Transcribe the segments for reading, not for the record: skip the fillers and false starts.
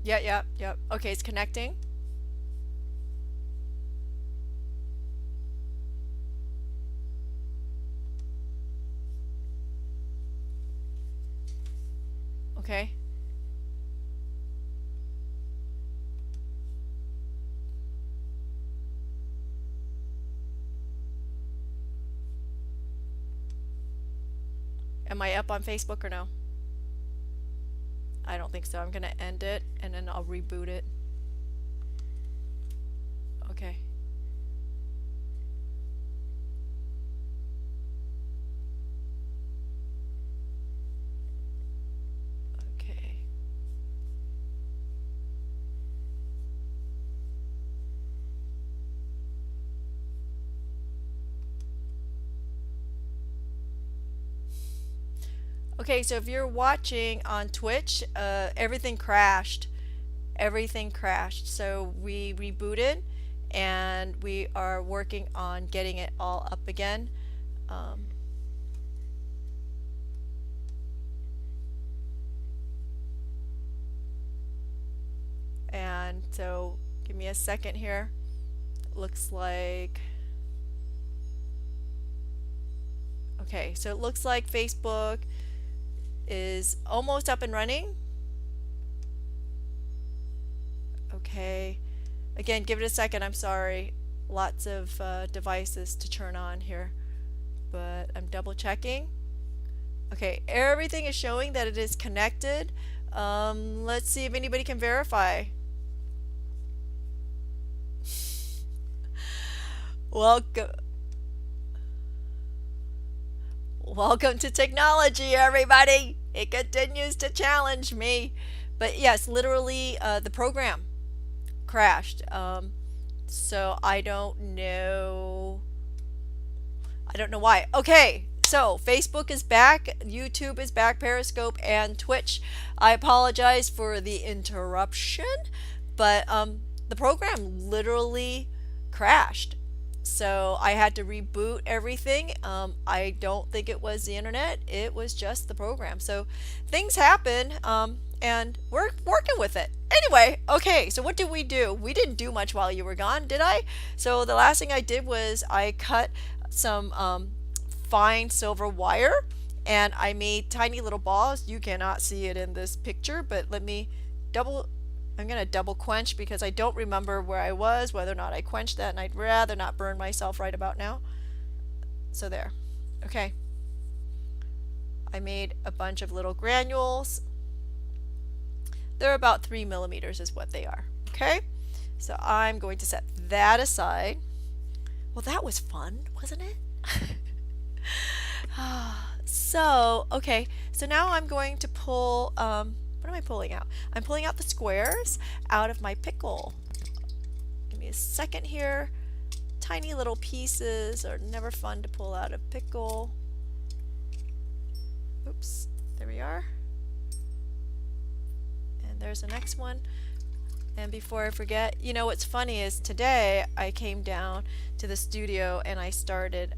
Yeah, yeah, yeah. Okay, it's connecting. Okay. Am I up on Facebook or no? I don't think so. I'm gonna end it and then I'll reboot it. Okay. Okay. Okay, so if you're watching on Twitch, everything crashed. Everything crashed. So we rebooted and we are working on getting it all up again. Um, and so give me a second here. Looks like, okay, so it looks like Facebook is almost up and running. Okay. Again, give it a second. I'm sorry. Lots of devices to turn on here, but I'm double checking. Okay, everything is showing that it is connected. Let's see if anybody can verify. Welcome, welcome to technology, everybody. It continues to challenge me, but yes, literally, the program crashed. So I don't know. I don't know why. Okay, so Facebook is back, YouTube is back, Periscope, and Twitch. I apologize for the interruption, but the program literally crashed. So I had to reboot everything. I don't think it was the internet, it was just the program. So things happen, and we're working with it. Anyway, okay, so what did we do? We didn't do much while you were gone, did I? So the last thing I did was I cut some fine silver wire and I made tiny little balls. You cannot see it in this picture, but let me double I'm gonna double quench because I don't remember where I was, whether or not I quenched that, and I'd rather not burn myself right about now. So there. Okay. I made a bunch of little granules. They're about 3 millimeters is what they are. Okay. So I'm going to set that aside. Well, that was fun, wasn't it? So, okay, so now I'm going to pull, what am I pulling out? I'm pulling out the squares out of my pickle. Give me a second here. Tiny little pieces are never fun to pull out of pickle. Oops, there we are. And there's the next one. And before I forget, you know what's funny is today I came down to the studio and I started,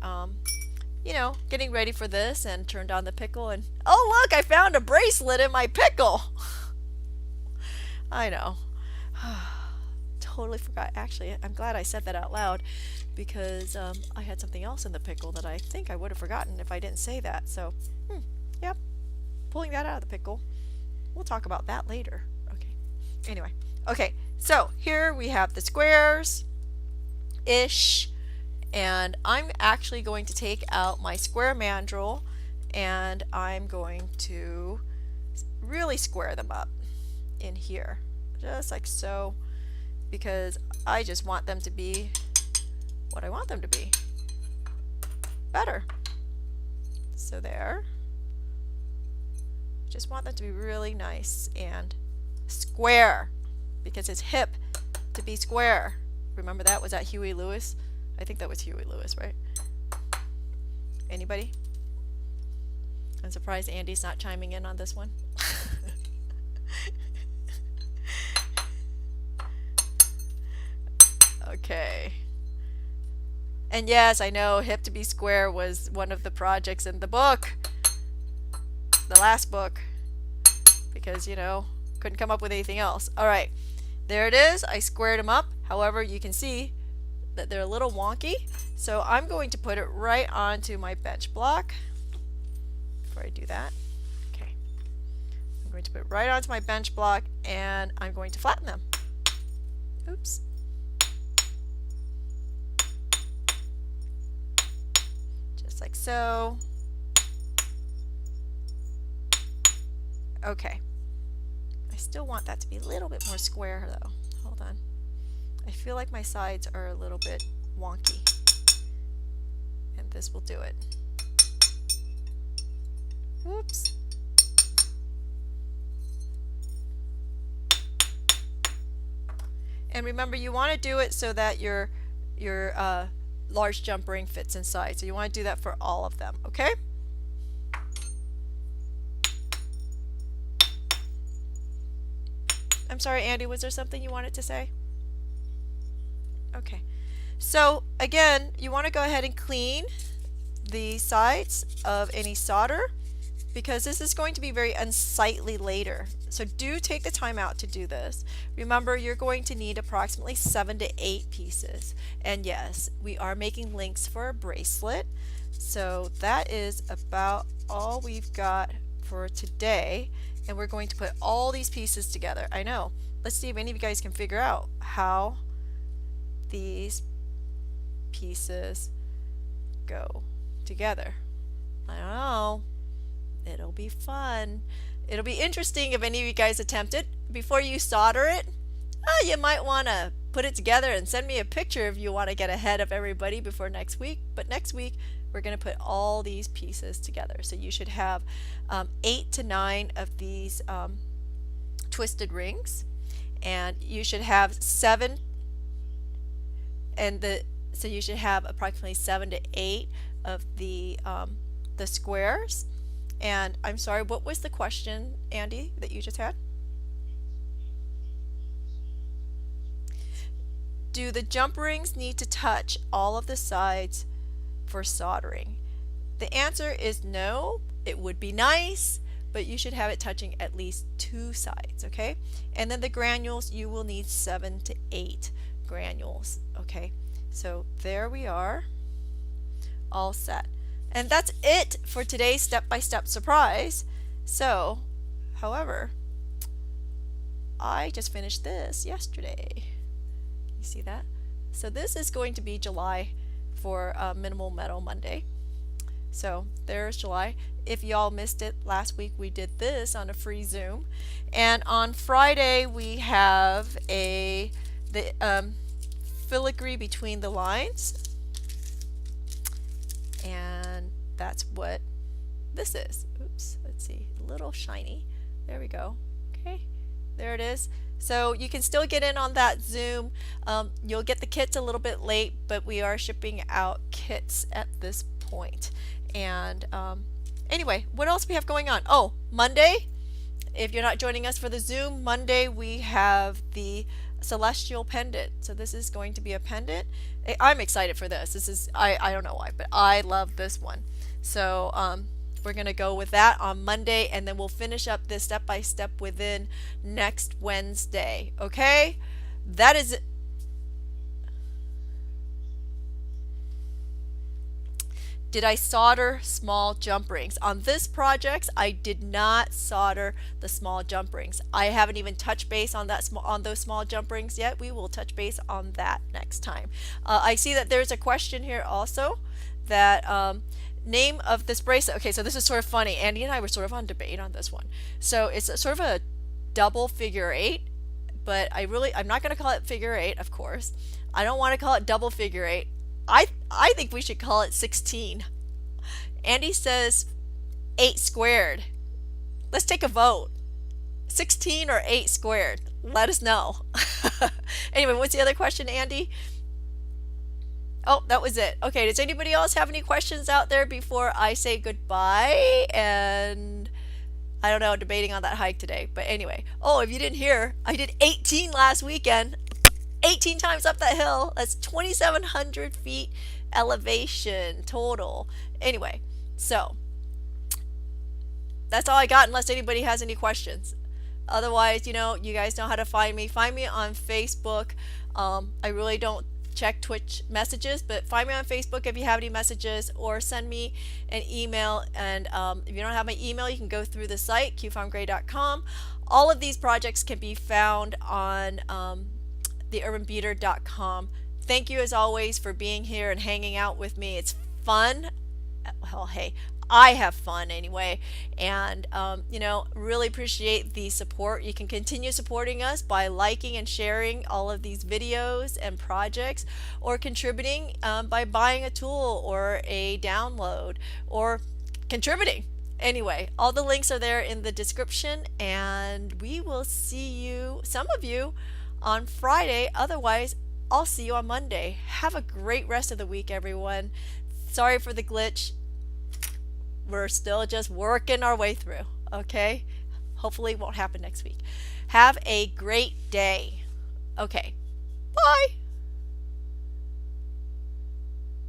you know, getting ready for this and turned on the pickle and oh look, I found a bracelet in my pickle. I know. Totally forgot. Actually, I'm glad I said that out loud because I had something else in the pickle that I think I would have forgotten if I didn't say that. So, yep, pulling that out of the pickle. We'll talk about that later. Okay. Anyway, okay, so here we have the squares ish. And I'm actually going to take out my square mandrel and I'm going to really square them up in here, just like so, because I just want them to be what I want them to be. Better. So there. Just want them to be really nice and square because it's hip to be square. Remember that? Was that Huey Lewis? I think that was Huey Lewis, right? Anybody? I'm surprised Andy's not chiming in on this one. Okay. And yes, I know Hip to be Square was one of the projects in the book. The last book. Because, you know, Couldn't come up with anything else. All right, there it is. I squared them up. However, you can see that they're a little wonky. So I'm going to put it right onto my bench block. Before I do that, okay, I'm going to put it right onto my bench block and I'm going to flatten them. Oops. Just like so. Okay. I still want that to be a little bit more square though. Hold on. I feel like my sides are a little bit wonky. And this will do it. Oops. And remember, you want to do it so that your large jump ring fits inside. So you want to do that for all of them, okay? I'm sorry, Andy, was there something you wanted to say? Okay. So again, you want to go ahead and clean the sides of any solder because this is going to be very unsightly later. So do take the time out to do this. Remember, you're going to need approximately 7 to 8 pieces. And yes, we are making links for a bracelet. So that is about all we've got for today. And we're going to put all these pieces together. I know. Let's see if any of you guys can figure out how these pieces go together. I don't know. It'll be fun. It'll be interesting if any of you guys attempt it. Before you solder it, you might want to put it together and send me a picture if you want to get ahead of everybody before next week. But next week, we're going to put all these pieces together. So you should have 8 to 9 of these twisted rings. And you should have 7, so you should have approximately 7 to 8 of the squares. And I'm sorry, what was the question, Andy, that you just had? Do the jump rings need to touch all of the sides for soldering? The answer is no. It would be nice, but you should have it touching at least 2 sides, okay? And then the granules, you will need 7 to 8 granules, okay? So there we are, all set. And that's it for today's step-by-step surprise. So, however, I just finished this yesterday. You see that? So this is going to be July for Minimal Metal Monday. So there's July. If y'all missed it last week, we did this on a free Zoom. And on Friday we have the filigree between the lines. And that's what this is. Oops, let's see, a little shiny. There we go. Okay, there it is. So you can still get in on that Zoom. You'll get the kits a little bit late, but we are shipping out kits at this point. And anyway, what else we have going on? Oh, Monday, if you're not joining us for the Zoom, Monday we have the celestial pendant. So this is going to be a pendant. I'm excited for this. This is, I don't know why, but I love this one. So we're going to go with that on Monday, and then we'll finish up this step by step within next Wednesday. Okay? That is it. Did I solder small jump rings? On this project, I did not solder the small jump rings. I haven't even touched base on those small jump rings yet. We will touch base on that next time. I see that there's a question here also that name of this bracelet. Okay, so this is sort of funny. Andy and I were sort of on debate on this one. So it's sort of a double figure 8, but I'm not going to call it figure 8, of course. I don't want to call it double figure 8. I think we should call it 16. Andy says 8 squared. Let's take a vote. 16 or 8 squared? Let us know. Anyway, what's the other question, Andy? Oh, that was it. Okay, does anybody else have any questions out there before I say goodbye? And I don't know, debating on that hike today. But anyway, oh, if you didn't hear, I did 18 last weekend. 18 times up that hill. That's 2,700 feet elevation total. Anyway, so that's all I got unless anybody has any questions. Otherwise, you guys know how to find me. Find me on Facebook. I really don't check Twitch messages, but find me on Facebook if you have any messages, or send me an email. And if you don't have my email, you can go through the site, qfarmgray.com. All of these projects can be found on theurbanbeater.com. Thank you as always for being here and hanging out with me. It's fun. Well, hey, I have fun anyway, and really appreciate the support. You can continue supporting us by liking and sharing all of these videos and projects, or contributing by buying a tool or a download, or contributing. Anyway, all the links are there in the description, and we will see you, some of you, on Friday. Otherwise, I'll see you on Monday. Have a great rest of the week, everyone. Sorry for the glitch. We're still just working our way through. Okay? Hopefully it won't happen next week. Have a great day. Okay. Bye.